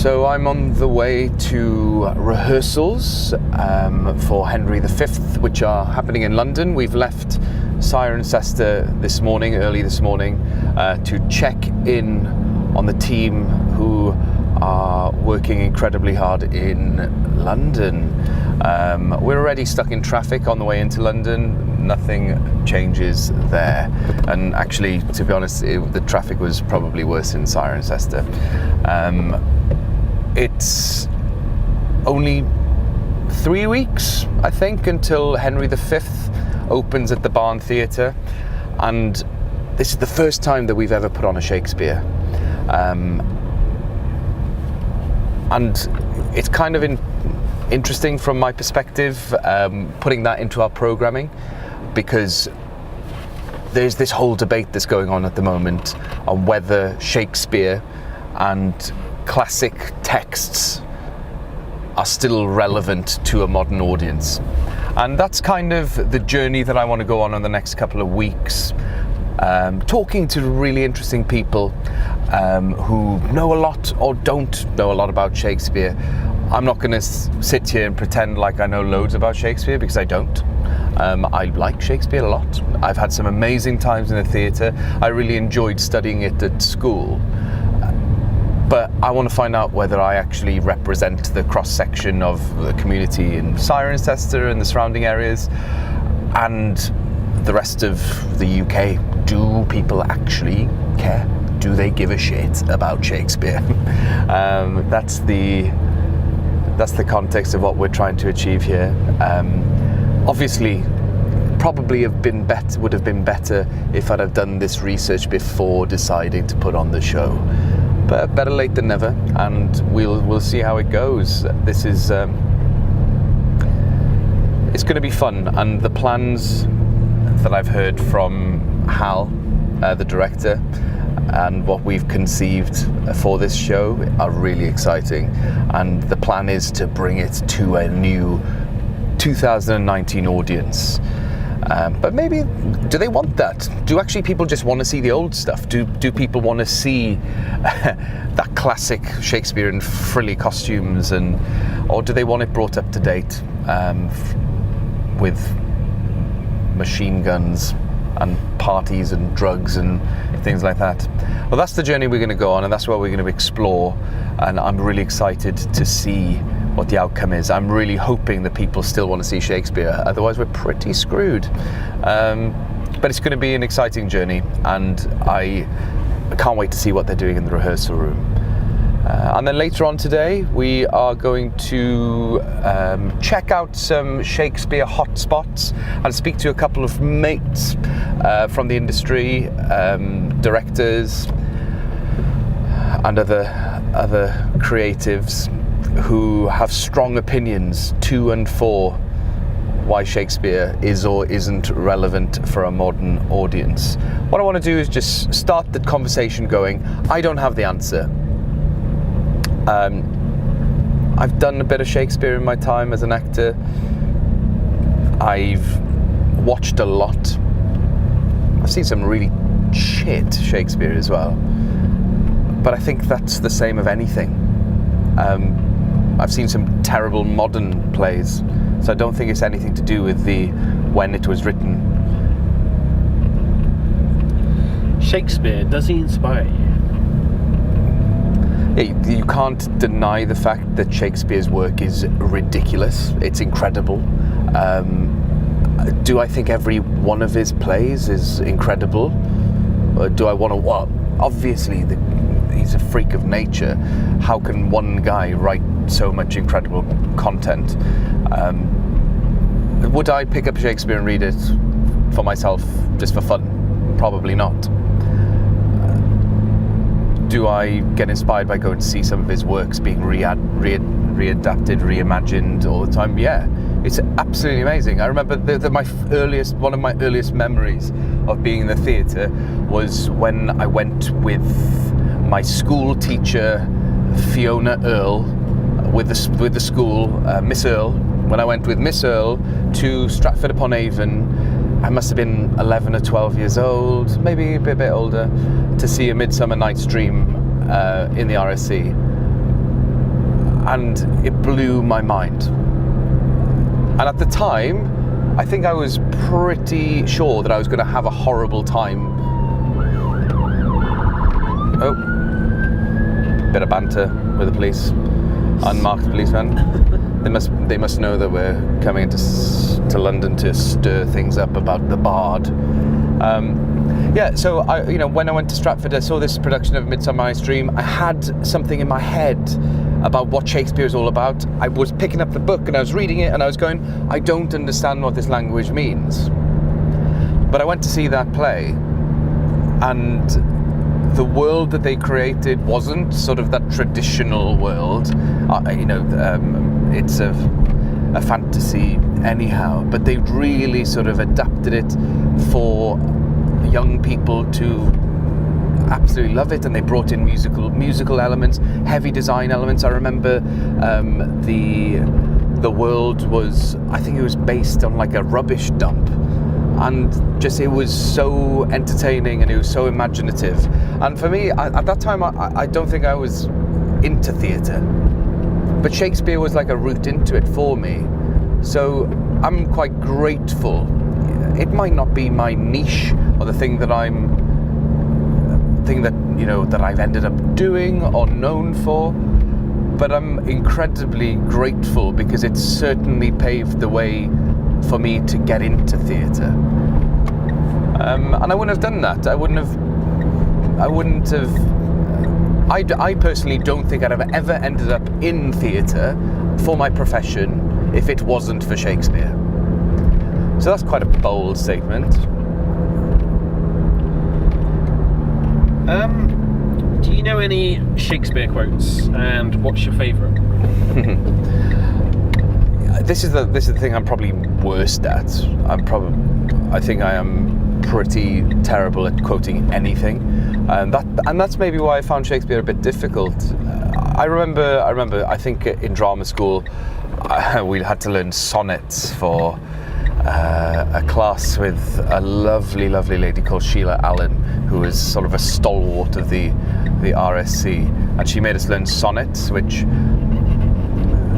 So I'm on the way to rehearsals for Henry V, which are happening in London. We've left Cirencester early this morning, to check in on the team who are working incredibly hard in London. We're already stuck in traffic on the way into London. Nothing changes there. And actually, to be honest, the traffic was probably worse in Cirencester. It's only 3 weeks, I think, until Henry V opens at the Barn Theatre, and this is the first time that we've ever put on a Shakespeare. And it's kind of interesting from my perspective, putting that into our programming, because there's this whole debate that's going on at the moment on whether Shakespeare and classic texts are still relevant to a modern audience. And that's kind of the journey that I want to go on in the next couple of weeks, talking to really interesting people who know a lot or don't know a lot about Shakespeare. I'm not going to sit here and pretend like I know loads about Shakespeare, because I don't. I like Shakespeare a lot. I've had some amazing times in the theatre. I really enjoyed studying it at school. But I want to find out whether I actually represent the cross-section of the community in Cirencester and the surrounding areas and the rest of the UK. Do people actually care? Do they give a shit about Shakespeare? That's the context of what we're trying to achieve here. Obviously, probably would have been better if I'd have done this research before deciding to put on the show. But better late than never, and we'll see how it goes. This is it's going to be fun, and the plans that I've heard from Hal, the director, and what we've conceived for this show are really exciting. And the plan is to bring it to a new 2019 audience. But maybe, do they want that? Do actually people just want to see the old stuff? Do people want to see that classic Shakespeare in frilly costumes, or do they want it brought up to date with machine guns and parties and drugs and things like that? Well, that's the journey we're going to go on, and that's what we're going to explore. And I'm really excited to see what the outcome is. I'm really hoping that people still want to see Shakespeare, otherwise we're pretty screwed. But it's going to be an exciting journey, and I can't wait to see what they're doing in the rehearsal room. And then later on today, we are going to check out some Shakespeare hotspots and speak to a couple of mates from the industry, directors and other creatives who have strong opinions to and for why Shakespeare is or isn't relevant for a modern audience. What I want to do is just start the conversation going. I don't have the answer. I've done a bit of Shakespeare in my time as an actor. I've watched a lot. I've seen some really shit Shakespeare as well. But I think that's the same of anything. I've seen some terrible modern plays, so I don't think it's anything to do with when it was written. Shakespeare, does he inspire you? You can't deny the fact that Shakespeare's work is ridiculous. It's incredible. Do I think every one of his plays is incredible? Or do I want to what? Obviously, he's a freak of nature. How can one guy write so much incredible content? Would I pick up Shakespeare and read it for myself just for fun? Probably not. Do I get inspired by going to see some of his works being readapted, reimagined all the time? Yeah, it's absolutely amazing. I remember one of my earliest memories of being in the theatre was when I went with my school teacher, Fiona Earle, with the school, Miss Earle. When I went with Miss Earle to Stratford-upon-Avon, I must have been 11 or 12 years old, maybe a bit older, to see A Midsummer Night's Dream in the RSC. and it blew my mind. And at the time, I think I was pretty sure that I was going to have a horrible time. Oh, bit of banter with the police, unmarked policemen. They must know that we're coming to London to stir things up about the Bard. So when I went to Stratford, I saw this production of Midsummer Night's Dream. I had something in my head about what Shakespeare is all about. I was picking up the book and I was reading it and I was going, I don't understand what this language means. But I went to see that play, and the world that they created wasn't sort of that traditional world. It's a fantasy anyhow, but they really sort of adapted it for young people to absolutely love it, and they brought in musical elements, heavy design elements. I remember the world was, I think it was based on like a rubbish dump, and just it was so entertaining and it was so imaginative. And for me, at that time, I don't think I was into theatre, but Shakespeare was like a route into it for me. So I'm quite grateful. It might not be my niche or the thing that I've ended up doing or known for, but I'm incredibly grateful because it certainly paved the way for me to get into theatre. And I wouldn't have done that. I personally don't think I'd have ever ended up in theatre for my profession if it wasn't for Shakespeare. So that's quite a bold statement. Do you know any Shakespeare quotes, and what's your favourite? This is the thing I'm probably worst at. I think I am pretty terrible at quoting anything, and that's maybe why I found Shakespeare a bit difficult. I remember. I think in drama school we had to learn sonnets for a class with a lovely lady called Sheila Allen, who was sort of a stalwart of the RSC, and she made us learn sonnets, which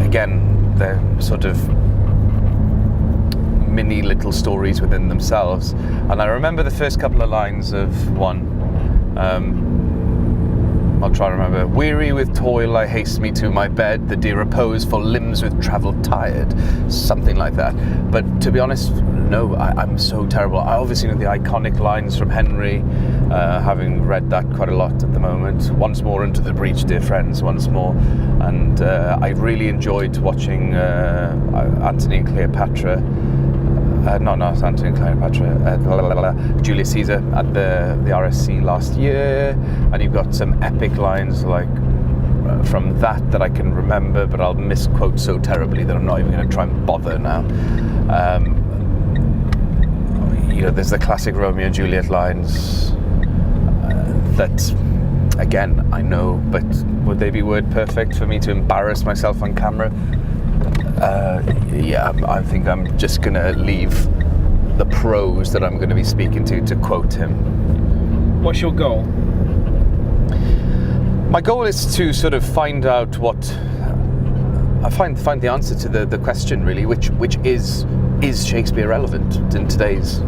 again, they're sort of mini little stories within themselves. And I remember the first couple of lines of one. I'll try to remember. Weary with toil, I haste me to my bed, the dear repose for limbs with travel tired. Something like that. But to be honest, no, I'm so terrible. I obviously know the iconic lines from Henry, having read that quite a lot at the moment. Once more into the breach, dear friends, once more. And I really enjoyed watching Antony and Cleopatra. Not Antony and Cleopatra, Julius Caesar at the RSC last year, and you've got some epic lines like from that I can remember, but I'll misquote so terribly that I'm not even going to try and bother now. There's the classic Romeo and Juliet lines that, again, I know, but would they be word perfect for me to embarrass myself on camera? I think I'm just going to leave the pros that I'm going to be speaking to quote him. What's your goal? My goal is to sort of find out find the answer to the question, really, which is Shakespeare relevant in today's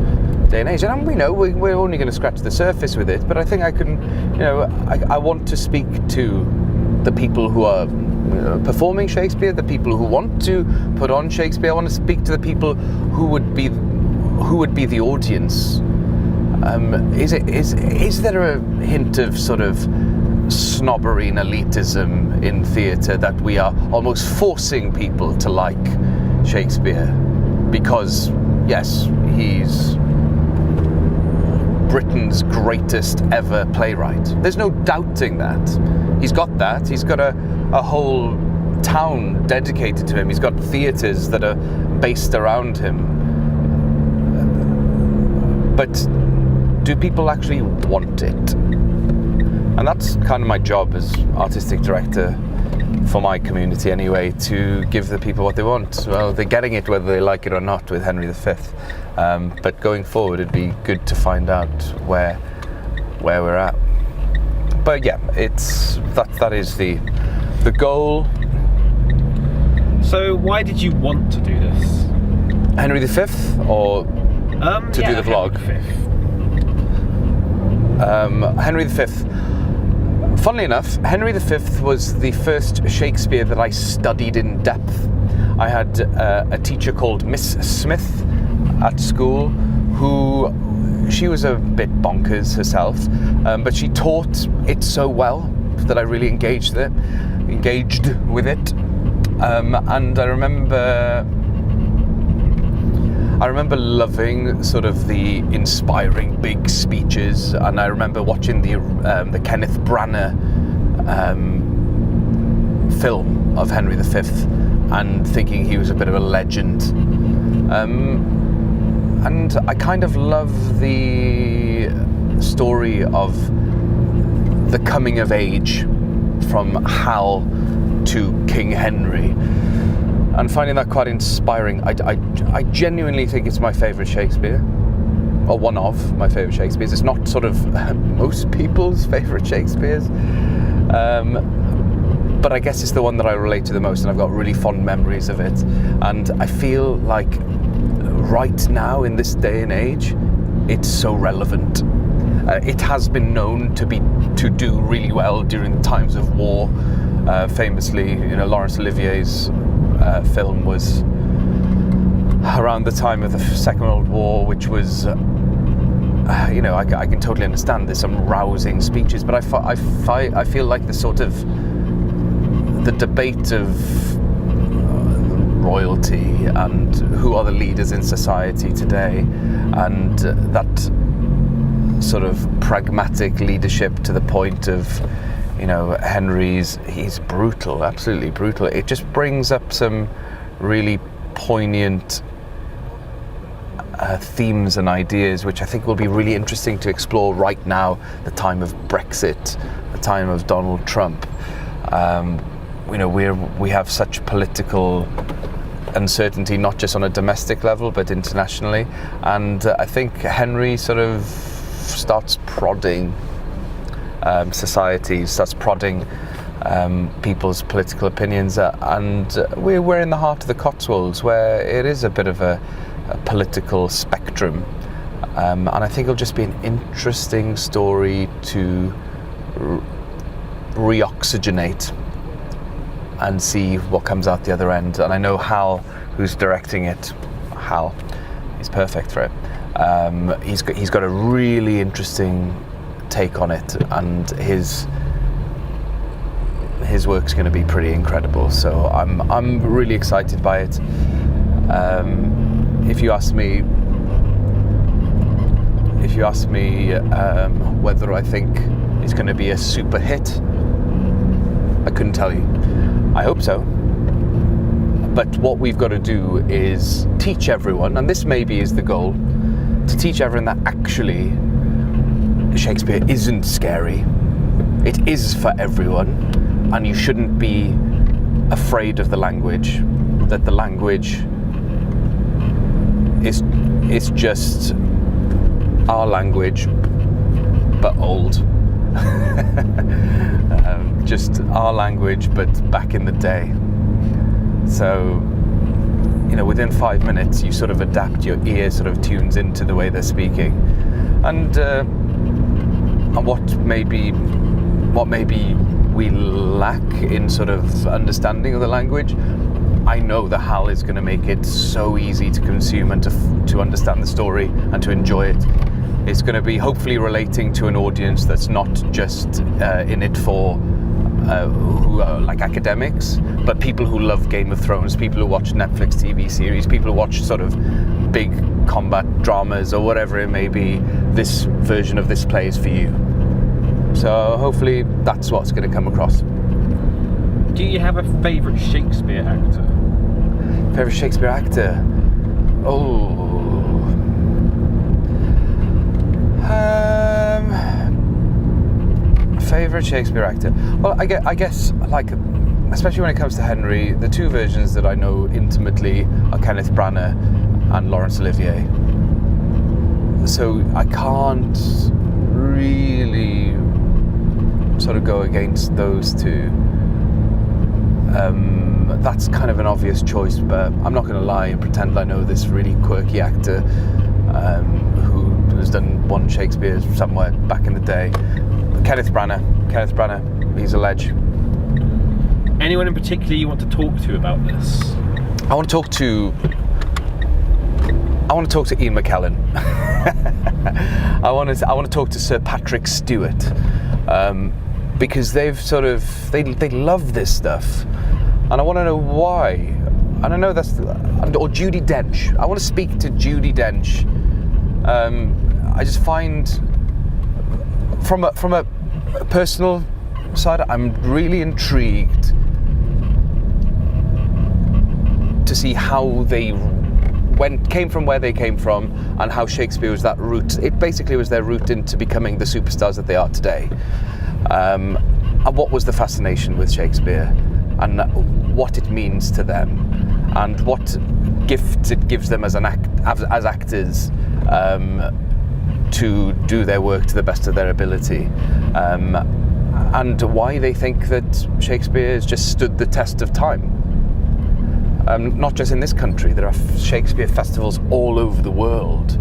day and age? And we know we're only going to scratch the surface with it, but I think I can, I want to speak to the people who are performing Shakespeare, the people who want to put on Shakespeare. I want to speak to the people who would be the audience. Is there a hint of sort of snobbery and elitism in theatre that we are almost forcing people to like Shakespeare because, yes, he's Britain's greatest ever playwright? There's no doubting that. He's got that. He's got a whole town dedicated to him. He's got theatres that are based around him. But do people actually want it? And that's kind of my job as artistic director for my community anyway, to give the people what they want. Well, they're getting it whether they like it or not with Henry V. But going forward, it'd be good to find out where we're at. But yeah, that is the goal. So why did you want to do this? Henry V or to do the vlog? Henry V. Funnily enough, Henry V was the first Shakespeare that I studied in depth. I had a teacher called Miss Smith at school who, she was a bit bonkers herself, but she taught it so well that I really engaged with it. And I remember loving sort of the inspiring big speeches, and I remember watching the Kenneth Branagh film of Henry V and thinking he was a bit of a legend. And I kind of love the story of the coming of age from Hal to King Henry, and finding that quite inspiring. I genuinely think it's my favourite Shakespeare, or one of my favourite Shakespeares. It's not sort of most people's favourite Shakespeares, but I guess it's the one that I relate to the most, and I've got really fond memories of it. And I feel like right now, in this day and age, it's so relevant. It has been known to do really well during the times of war. Famously, Laurence Olivier's film was around the time of the Second World War, which was, I can totally understand there's some rousing speeches, but I feel like the debate of royalty and who are the leaders in society today, and that sort of pragmatic leadership to the point of, he's brutal, absolutely brutal. It just brings up some really poignant themes and ideas, which I think will be really interesting to explore right now, the time of Brexit, the time of Donald Trump. We have such political uncertainty, not just on a domestic level, but internationally. And I think Henry sort of starts prodding society, starts prodding people's political opinions, and we're in the heart of the Cotswolds, where it is a bit of a political spectrum, and I think it'll just be an interesting story to reoxygenate and see what comes out the other end. And I know Hal, who's directing it, he's perfect for it. He's got a really interesting take on it, and his work's going to be pretty incredible. So I'm really excited by it. If you ask me whether I think it's going to be a super hit, I couldn't tell you. I hope so. But what we've got to do is teach everyone, and this maybe is the goal, to teach everyone that actually Shakespeare isn't scary. It is for everyone, and you shouldn't be afraid of the language. That the language is just our language, but old. Just our language, but back in the day. So, within 5 minutes, you sort of adapt. Your ear sort of tunes into the way they're speaking, and what maybe we lack in sort of understanding of the language, I know that Hal is going to make it so easy to consume and to understand the story and to enjoy it. It's going to be hopefully relating to an audience that's not just in it for who are like academics, but people who love Game of Thrones, people who watch Netflix TV series, people who watch sort of big combat dramas or whatever it may be. This version of this play is for you. So hopefully that's what's going to come across. Do you have a favourite Shakespeare actor? Favourite Shakespeare actor? Favourite Shakespeare actor? Well, I guess, like, especially when it comes to Henry, the two versions that I know intimately are Kenneth Branagh and Laurence Olivier. So I can't really sort of go against those two. that's kind of an obvious choice, but I'm not going to lie and pretend I know this really quirky actor who has done one Shakespeare somewhere back in the day. Kenneth Branagh, he's a ledge. Anyone in particular you want to talk to about this? I want to talk to Ian McKellen. I want to talk to Sir Patrick Stewart, because they love this stuff, and I want to know why. And I know or Judi Dench. I want to speak to Judi Dench. I just find from a personal side, I'm really intrigued to see how they came from where they came from, and how Shakespeare was that route. It basically was their route into becoming the superstars that they are today. And what was the fascination with Shakespeare, and what it means to them, and what gift it gives them as actors to do their work to the best of their ability, and why they think that Shakespeare has just stood the test of time. Not just in this country, there are Shakespeare festivals all over the world.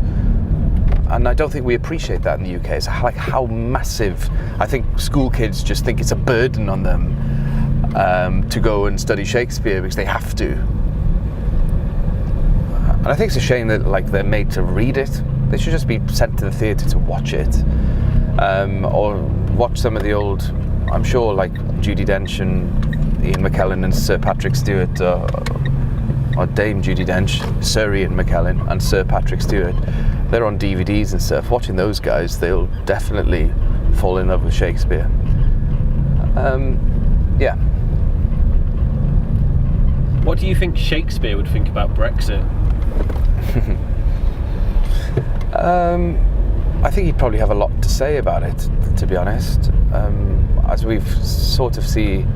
And I don't think we appreciate that in the UK. It's like how massive. I think school kids just think it's a burden on them to go and study Shakespeare because they have to. And I think it's a shame that they're made to read it. They should just be sent to the theatre to watch it. Or watch some of the old, I'm sure Judi Dench and Ian McKellen and Sir Patrick Stewart, or Dame Judi Dench, Sir Ian McKellen and Sir Patrick Stewart, they're on DVDs and stuff. Watching those guys, they'll definitely fall in love with Shakespeare. Yeah. What do you think Shakespeare would think about Brexit? I think he'd probably have a lot to say about it, to be honest. As we've sort of see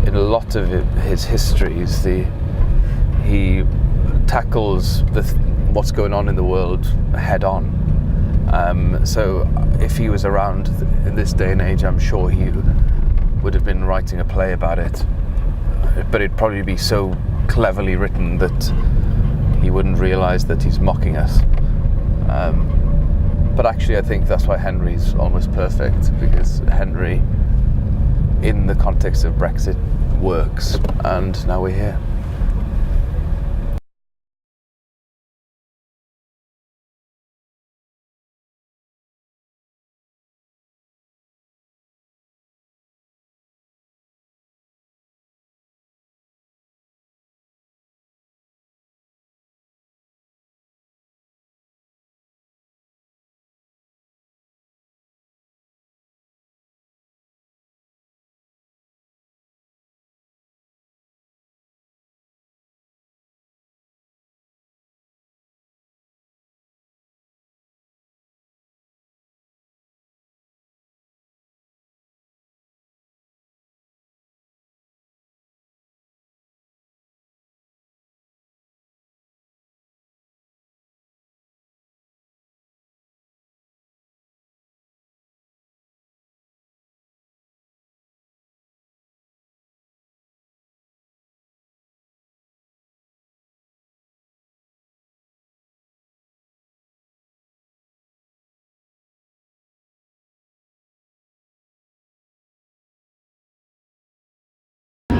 in a lot of his histories, he tackles what's going on in the world head on. So if he was around in this day and age, I'm sure he would have been writing a play about it. But it'd probably be so cleverly written that he wouldn't realise that he's mocking us. But actually, I think that's why Henry's almost perfect, because Henry, in the context of Brexit, works, and now we're here.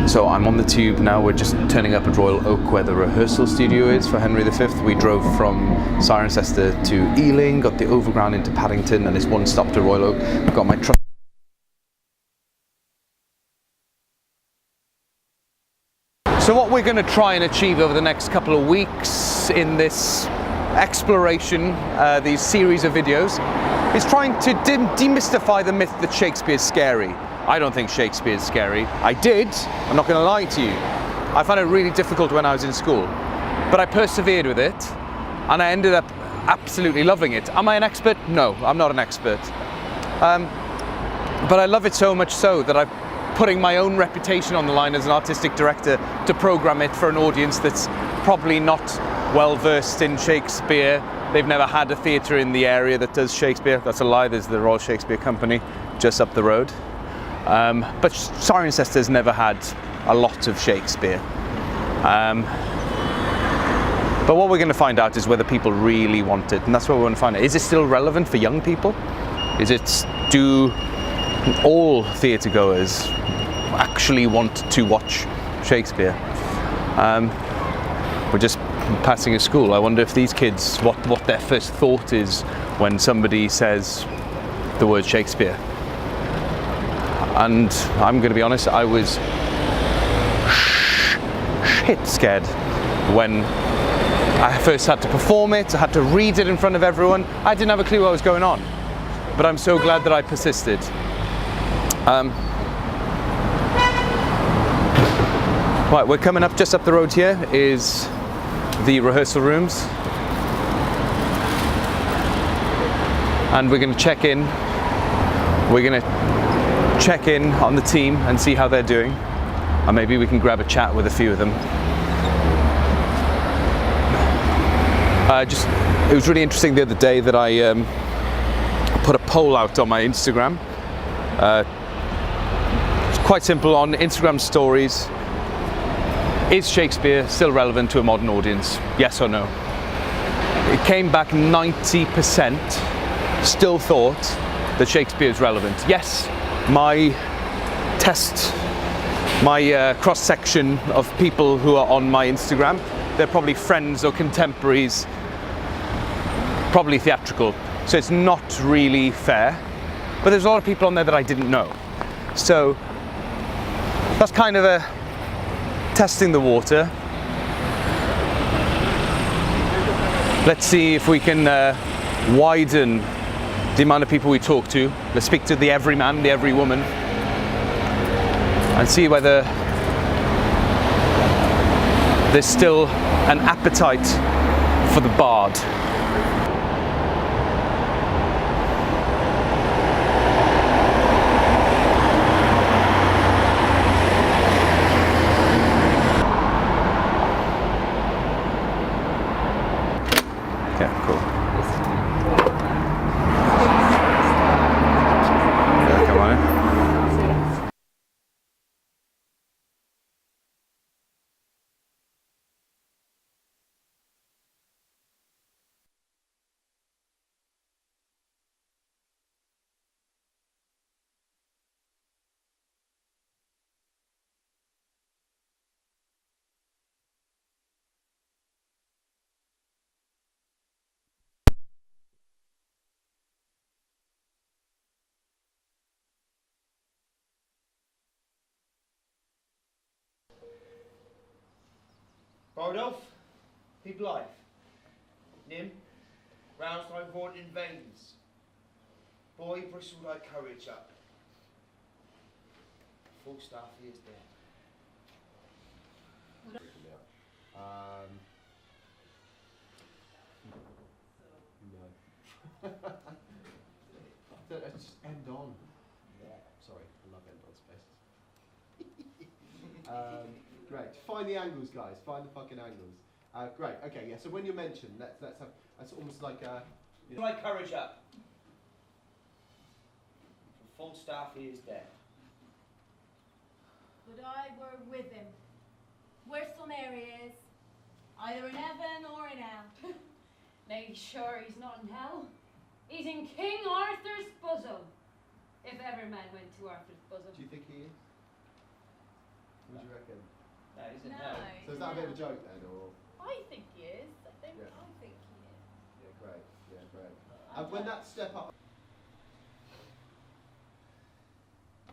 So I'm on the tube now. We're just turning up at Royal Oak, where the rehearsal studio is for Henry V. We drove from Cirencester to Ealing, got the overground into Paddington, and it's one stop to Royal Oak. I've got my truck. So what we're going to try and achieve over the next couple of weeks in this exploration, these series of videos, is trying to demystify the myth that Shakespeare's scary. I don't think Shakespeare's scary. I did, I'm not going to lie to you. I found it really difficult when I was in school, but I persevered with it, and I ended up absolutely loving it. Am I an expert? No, I'm not an expert. But I love it so much so that I'm putting my own reputation on the line as an artistic director to program it for an audience that's probably not well versed in Shakespeare. They've never had a theatre in the area that does Shakespeare. That's a lie, there's the Royal Shakespeare Company just up the road. But Cirencester's never had a lot of Shakespeare. But what we're going to find out is whether people really want it, and that's what we want to find out. Is it still relevant for young people? Do all theatre goers actually want to watch Shakespeare? We're just passing a school. I wonder if these kids, what their first thought is when somebody says the word Shakespeare. And I'm going to be honest, I was shit scared when I first had to perform it. I had to read it in front of everyone. I didn't have a clue what was going on, but I'm so glad that I persisted. Right, we're coming up, just up the road here is the rehearsal rooms. And we're going to check in. We're going to check in on the team and see how they're doing. And maybe we can grab a chat with a few of them. It was really interesting the other day that I put a poll out on my Instagram. It's quite simple on Instagram stories. Is Shakespeare still relevant to a modern audience? Yes or no? It came back 90% still thought that Shakespeare is relevant. Yes, my cross-section of people who are on my Instagram, they're probably friends or contemporaries, probably theatrical. So it's not really fair. But there's a lot of people on there that I didn't know. So that's kind of a testing the water. Let's see if we can widen the amount of people we talk to. Let's speak to the everyman, the every woman, and see whether there's still an appetite for the bard. Okay, cool. Yeah, come on in. Rodolph, be blithe. Nym, rouse thy vaunting veins. Boy, bristle thy courage up. Full staff, he is dead. No. Let's just end on. Yeah. Sorry, I love end on spaces. Great. Find the angles, guys. Find the fucking angles. Great. Okay. Yeah. So when you're mentioned, let's have. That's almost like a. Thy courage up. From full staff, he is dead. Would I were with him, wheresoe'er he is, either in heaven or in hell. Nay, sure, he's not in hell. He's in King Arthur's bosom. If ever man went to Arthur's bosom. Do you think he is? What do you reckon? No, he's in No. hell. So is that a bit of a joke then, or? I think he is. I think Yeah. he is. Yeah. Great. Yeah. Great. And when that step up.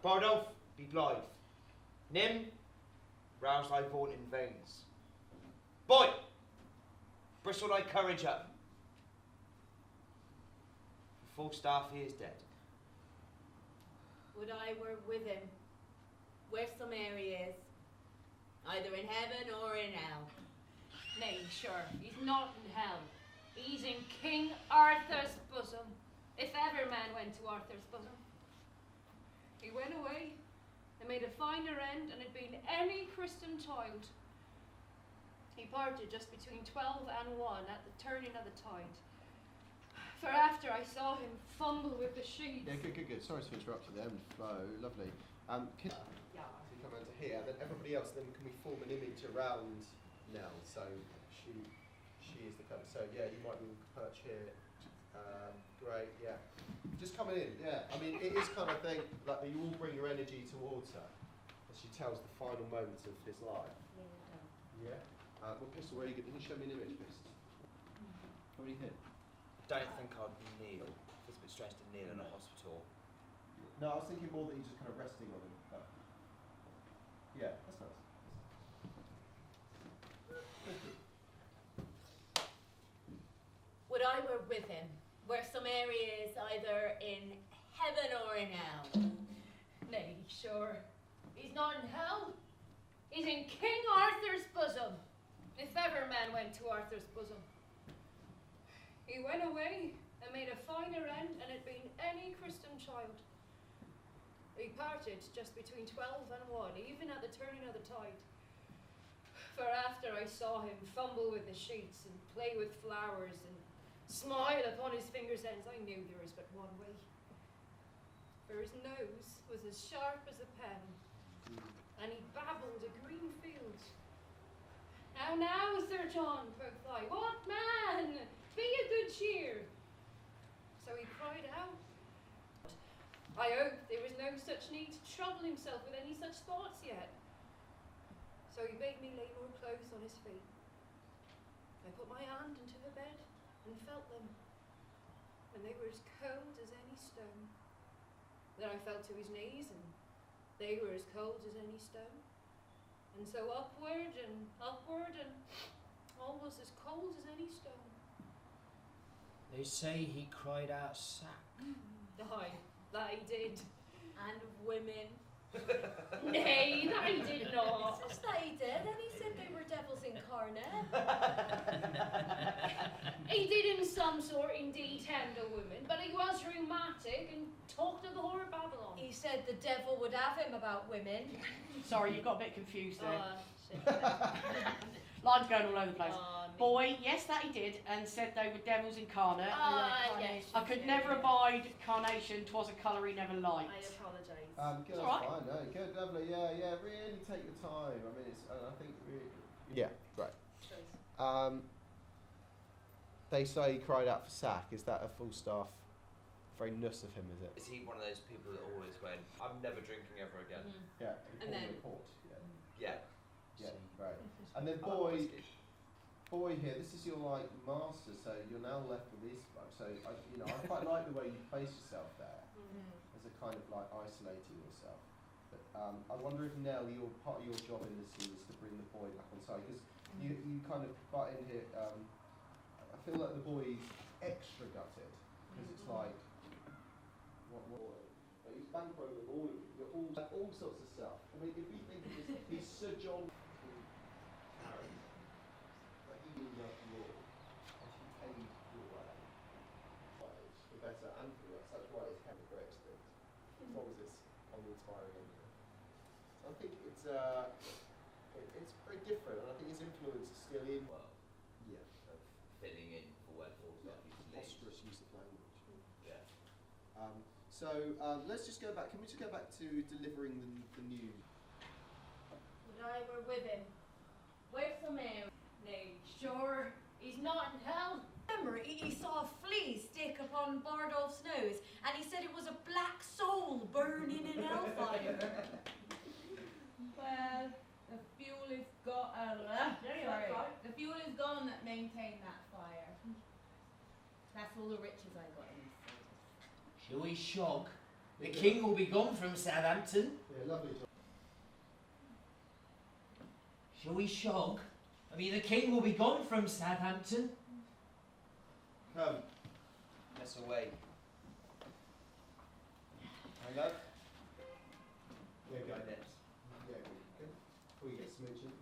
Rodolph, be blithe. Nym, rouse thy vaunting veins. Boy, bristle thy courage up. For full staff, he is dead. Would I were with him, wheresoe'er he is, either in heaven or in hell. Nay, sure, he's not in hell. He's in King Arthur's bosom. If ever man went to Arthur's bosom. He went away and made a finer end than had been any Christian child. He parted just between 12 and 1 at the turning of the tide. For after I saw him fumble with the sheets. Yeah, good. Sorry to interrupt you there, Flo. Lovely. Can you come around to here, then everybody else, then can we form an image around Nell? So she is the cover. So yeah, you might be able to perch here. Great, yeah. Just coming in, yeah. I mean, it is kind of thing, like you all bring your energy towards her as she tells the final moments of his life. Yeah. Well, Pistol, where are you going? Can you show me an image, Pistol? What do you think? Don't think I'd kneel. It's a bit strange to kneel in a hospital. No, I was thinking more that he's just kind of resting on him. But yeah, that's nice. Would I were with him, were some areas either in heaven or in hell? Nay, sure. He's not in hell. He's in King Arthur's bosom. If ever man went to Arthur's bosom. He went away and made a finer end than had been any Christian child. He parted just between 12 and 1, even at the turning of the tide. For after I saw him fumble with the sheets and play with flowers and smile upon his fingers' ends, I knew there was but one way. For his nose was as sharp as a pen, and he babbled a green field. Now, Sir John, quoth I, what man? Be of good cheer. So he cried out. I hoped there was no such need to trouble himself with any such thoughts yet. So he bade me lay more close on his feet. I put my hand into the bed and felt them, and they were as cold as any stone. Then I felt to his knees, and they were as cold as any stone. And so upward, and all was as cold as any stone. They say he cried out sack. Aye, that he did. And women. Nay, that he did not. It's just that he did, and he said they were devils incarnate. He did in some sort indeed tender women, but he was rheumatic and talked of the whore of Babylon. He said the devil would have him about women. Sorry, you got a bit confused there. Shit. Line's going all over the place. Me. Boy, yes, that he did, and said they were devils incarnate. Yes. I could never abide carnation, 'twas a colour he never liked. I apologise. Good, It's that's all right. fine. No, good, lovely. Yeah. Really take your time. I mean, it's. I think. Really, yeah. Right. They say he cried out for sack. Is that a full staff? Very nuss of him, is it? Is he one of those people that always went, I'm never drinking ever again? Yeah. And then- Report. Yeah. Yeah. Right. And then boy here, this is your like master, so you're now left with his bloke. So I quite like the way you place yourself there, as a kind of like isolating yourself. But I wonder if Nell, part of your job in this scene is to bring the boy back on side, because you kind of butt in here. I feel like the boy's extra gutted because it's like what? He's bankrolling all of you. All sorts of stuff. I mean, if we think of this, he's Sir John. For better and for worse. That's why it's kind of great things. As long as it's uninspiring. So I think it's very different, and I think his influence is still in. Well, Yeah. fitting in for where Paul's likely to lead. Prosperous use of language. Yeah. So let's just go back. Can we just go back to delivering the news? Would I were with him, where some areas? Nay, sure. He's not in hell. Remember, he saw a flea stick upon Bardolph's nose, and he said it was a black soul burning in hellfire. Well, the fuel is gone. The fuel is gone that maintained that fire. That's all the riches I got in this city. Shall we shog? The king will be gone from Southampton. Yeah, lovely job. Shall we shog? I mean, the king will be gone from Southampton. Come. Let's away. Hang up. Yeah, Go go. next. Yeah, good. Before you get smooching.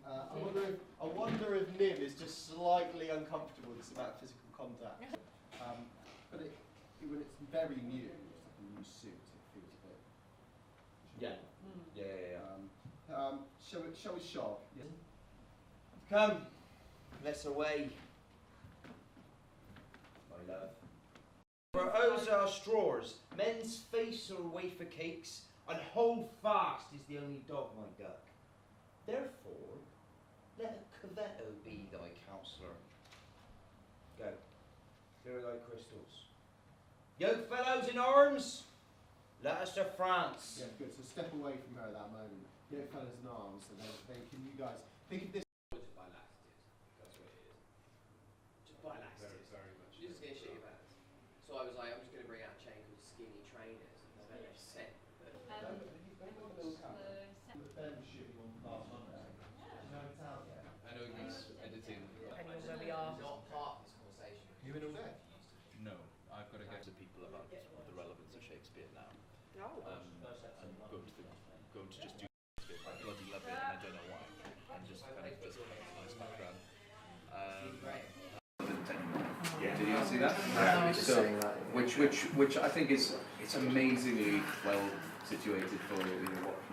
I wonder if Nim is just slightly uncomfortable with this amount of physical contact. But when it's very new, it's like a new suit, it feels a bit. Yeah. Yeah. Shall we shop? Yeah. Come. Let's away. My love. For ours are straws, men's face are wafer cakes, and hold fast is the only dog, my duck. Therefore, let a Covetto be thy counsellor. Go, here are thy crystals. Yoke fellows in arms, let us to France. Yeah, good. So step away from her at that moment. Get fellas in arms, and then can you guys think of this? By laxatives. That's what it is. Just by laxatives. Very much. You're just going to shit your pants. So I was like, I'm just going to bring out a chain called Skinny Trainers. And then they sent. I know he's editing. Depending on where we are. Not part of this conversation. You in all day? No, I've got to get to people about the relevance of Shakespeare now. I'm going to just do Shakespeare. I bloody love it, and I don't know why. I'm just kind of just have a nice background. Did you see that? So, which I think is it's amazingly well situated for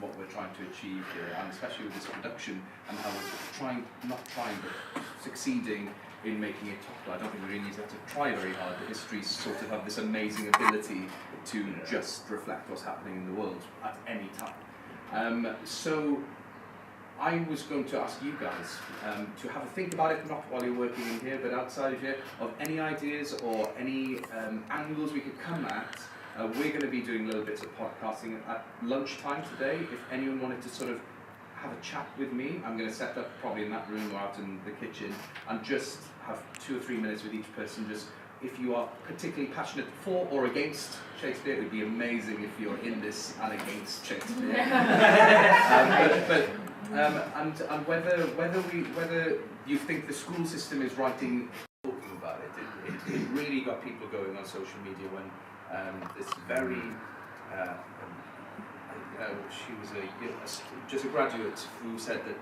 what we're trying to achieve here, and especially with this production and how we're succeeding in making it topical. I don't think we really need to have to try very hard. The histories sort of have this amazing ability to just reflect what's happening in the world at any time. So I was going to ask you guys to have a think about it, not while you're working in here, but outside of here, of any ideas or any angles we could come at. We're going to be doing little bits of podcasting at lunchtime today. If anyone wanted to sort of have a chat with me, I'm going to set up probably in that room or out in the kitchen and just have 2 or 3 minutes with each person. Just if you are particularly passionate for or against Shakespeare, it would be amazing if you're in this and against Shakespeare. And whether you think the school system is writing talking about it, it really got people going on social media when this very she was just a graduate who said that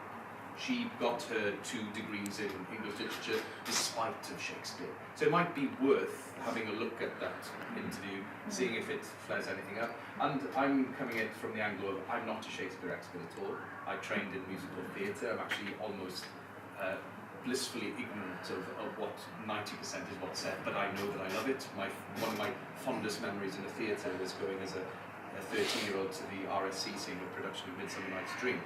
she got her 2 degrees in English literature despite of Shakespeare. So it might be worth having a look at that interview, seeing if it flares anything up. And I'm coming in from the angle of I'm not a Shakespeare expert at all. I trained in musical theatre. I'm actually almost blissfully ignorant of what 90% is what's said, but I know that I love it. One of my fondest memories in the theatre was going as a 13-year-old to the RSC seeing a production of Midsummer Night's Dream.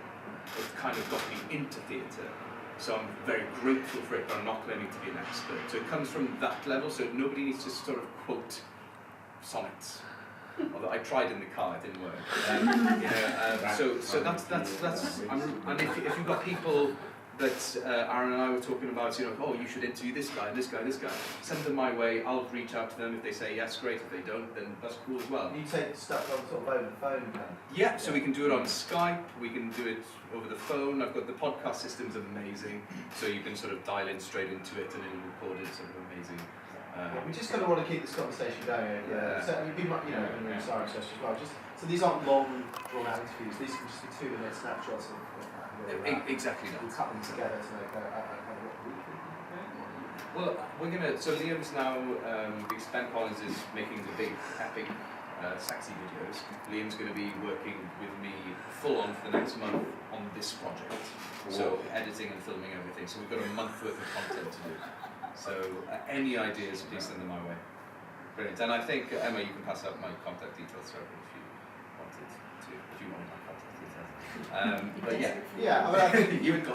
It kind of got me into theatre, so I'm very grateful for it, but I'm not claiming to be an expert. So it comes from that level, so nobody needs to sort of quote sonnets. Although I tried in the car, it didn't work. So that's and if you've got people that Aaron and I were talking about, oh, you should interview this guy, send them my way, I'll reach out to them. If they say yes, great. If they don't, then that's cool as well. You take stuff on sort of over the phone then? Yeah, so we can do it on Skype, we can do it over the phone. I've got the podcast system's amazing, so you can sort of dial in straight into it and it'll record it, sort of amazing. We just kind of want to keep this conversation going. So you might, in the science session as well. So these aren't long, drawn-out interviews. These can just be 2-minute snapshots of exactly that. We'll cut them together to make Well, we're gonna. So Liam's now. Ben Collins is making the big, epic, sexy videos. Liam's going to be working with me full on for the next month on this project. So editing and filming everything. So we've got a month worth of content to do. So any ideas, please send them my way. Brilliant. And I think Emma, you can pass out my contact details to everyone if you wanted to. If you want my contact details. But yeah. Yeah. I mean, I think you would.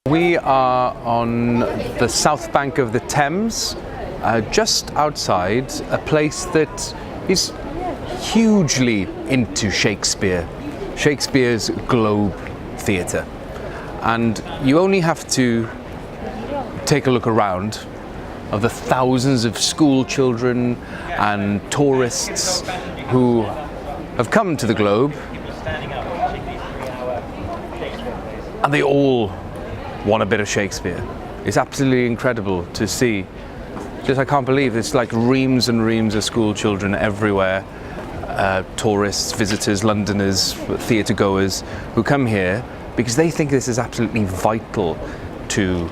We are on the south bank of the Thames, just outside a place that is hugely into Shakespeare, Shakespeare's Globe Theatre. And you only have to take a look around of the thousands of school children and tourists who have come to the Globe, and they all want a bit of Shakespeare. It's absolutely incredible to see. I can't believe it's like reams and reams of school children everywhere, tourists, visitors, Londoners, theatre goers who come here because they think this is absolutely vital to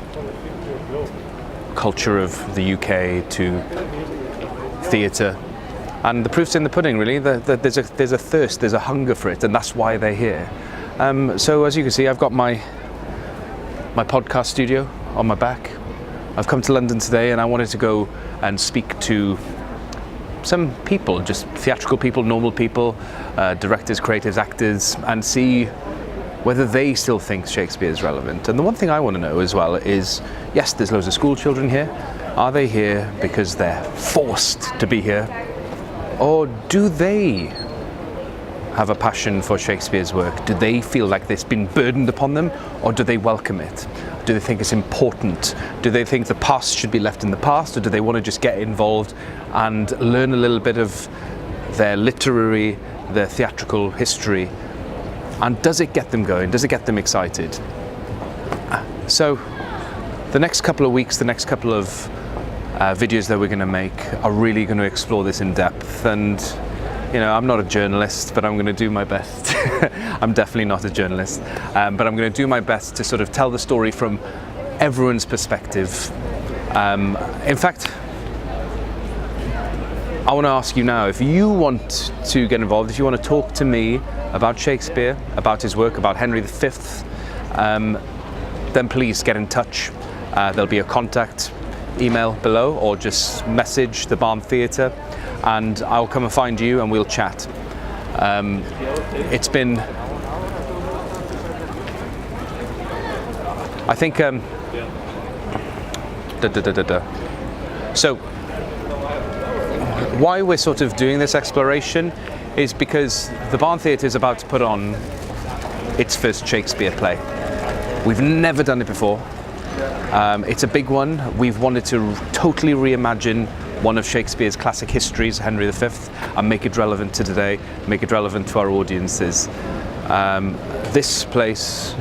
culture of the UK to theatre. And the proof's in the pudding, really. There's a thirst, there's a hunger for it, and that's why they're here. So as you can see, I've got my podcast studio on my back. I've come to London today, and I wanted to go and speak to some people, just theatrical people, normal people, directors, creatives, actors, and see whether they still think Shakespeare is relevant. And the one thing I want to know as well is, yes, there's loads of school children here. Are they here because they're forced to be here? Or do they have a passion for Shakespeare's work? Do they feel like it's been burdened upon them, or do they welcome it? Do they think it's important? Do they think the past should be left in the past, or do they want to just get involved and learn a little bit of their literary, their theatrical history? And does it get them going? Does it get them excited? So the next couple of weeks, the next couple of videos that we're going to make are really going to explore this in depth. And you know, I'm not a journalist, but I'm going to do my best. I'm definitely not a journalist, but I'm going to do my best to sort of tell the story from everyone's perspective. In fact, I want to ask you now, if you want to get involved, if you want to talk to me about Shakespeare, about his work, about Henry V, then please get in touch. There'll be a contact email below, or just message the Barn Theatre, and I'll come and find you and we'll chat. It's been, I think, so why we're sort of doing this exploration is because the Barn Theatre is about to put on its first Shakespeare play. We've never done it before. It's a big one. We've wanted to totally reimagine one of Shakespeare's classic histories, Henry V, and make it relevant to today, make it relevant to our audiences. This place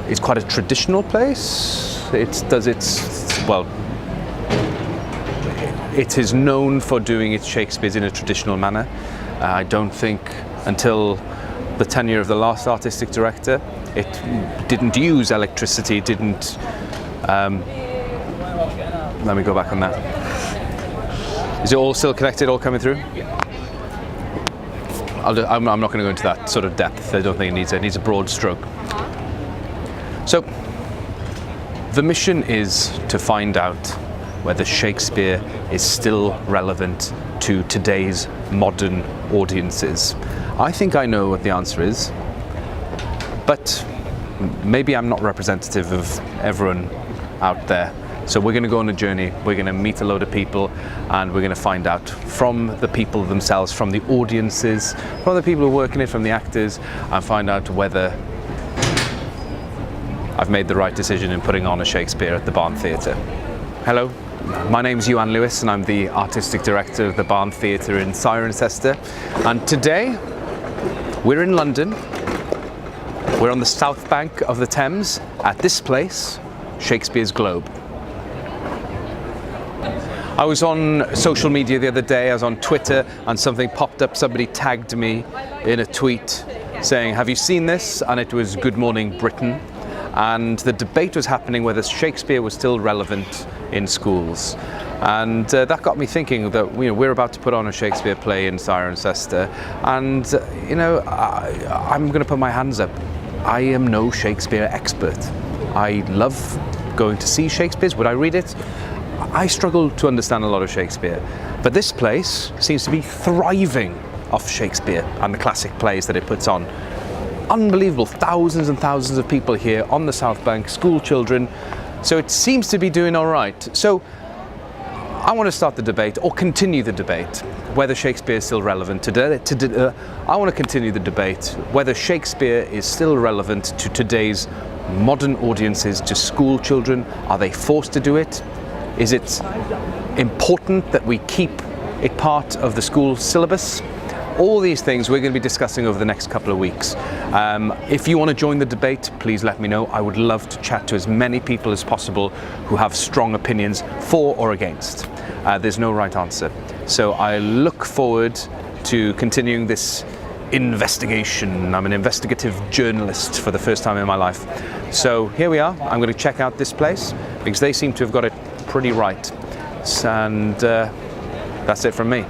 is quite a traditional place. It is known for doing its Shakespeare's in a traditional manner. I don't think until the tenure of the last artistic director, it didn't use electricity, didn't let me go back on that. Is it all still connected, all coming through? I'm not going to go into that sort of depth. I don't think it needs a broad stroke. So, the mission is to find out whether Shakespeare is still relevant to today's modern audiences. I think I know what the answer is, but maybe I'm not representative of everyone out there. So we're going to go on a journey, we're going to meet a load of people, and we're going to find out from the people themselves, from the audiences, from the people who work in it, from the actors, and find out whether I've made the right decision in putting on a Shakespeare at the Barn Theatre. Hello, my name's Iwan Lewis, and I'm the artistic director of the Barn Theatre in Cirencester. And today, we're in London. We're on the south bank of the Thames at this place, Shakespeare's Globe. I was on social media the other day, I was on Twitter, and something popped up, somebody tagged me in a tweet saying, have you seen this? And it was Good Morning Britain. And the debate was happening whether Shakespeare was still relevant in schools. And that got me thinking that we're about to put on a Shakespeare play in Cirencester, and I'm going to put my hands up. I am no Shakespeare expert. I love going to see Shakespeare's. Would I read it? I struggle to understand a lot of Shakespeare, but this place seems to be thriving off Shakespeare and the classic plays that it puts on. Unbelievable, thousands and thousands of people here on the South Bank, school children, so it seems to be doing all right. So I want to start the debate, or continue the debate, whether Shakespeare is still relevant today. I want to continue the debate whether Shakespeare is still relevant to today's modern audiences, to school children. Are they forced to do it? Is it important that we keep it part of the school syllabus? All these things we're going to be discussing over the next couple of weeks. If you want to join the debate, please let me know. I would love to chat to as many people as possible who have strong opinions for or against. There's no right answer. So I look forward to continuing this investigation. I'm an investigative journalist for the first time in my life. So here we are. I'm going to check out this place because they seem to have got it pretty right. And that's it from me.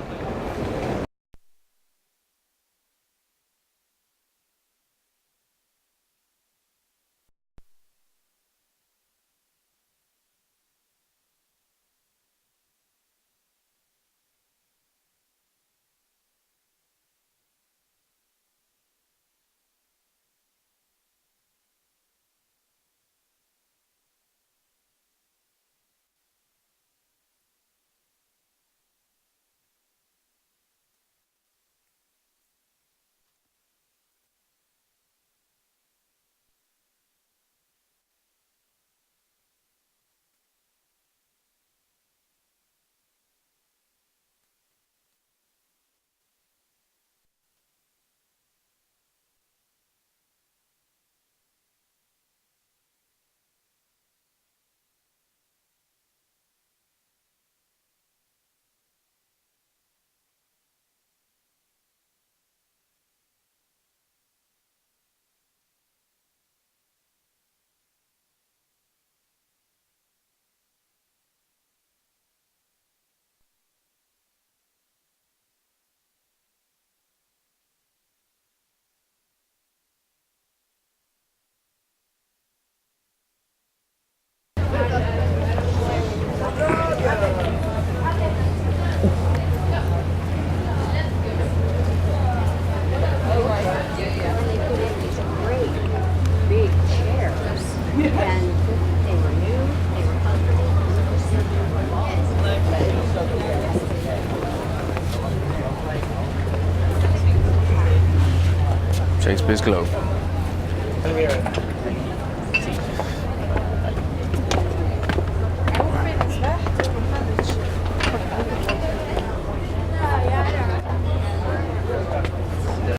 Shakespeare's Globe.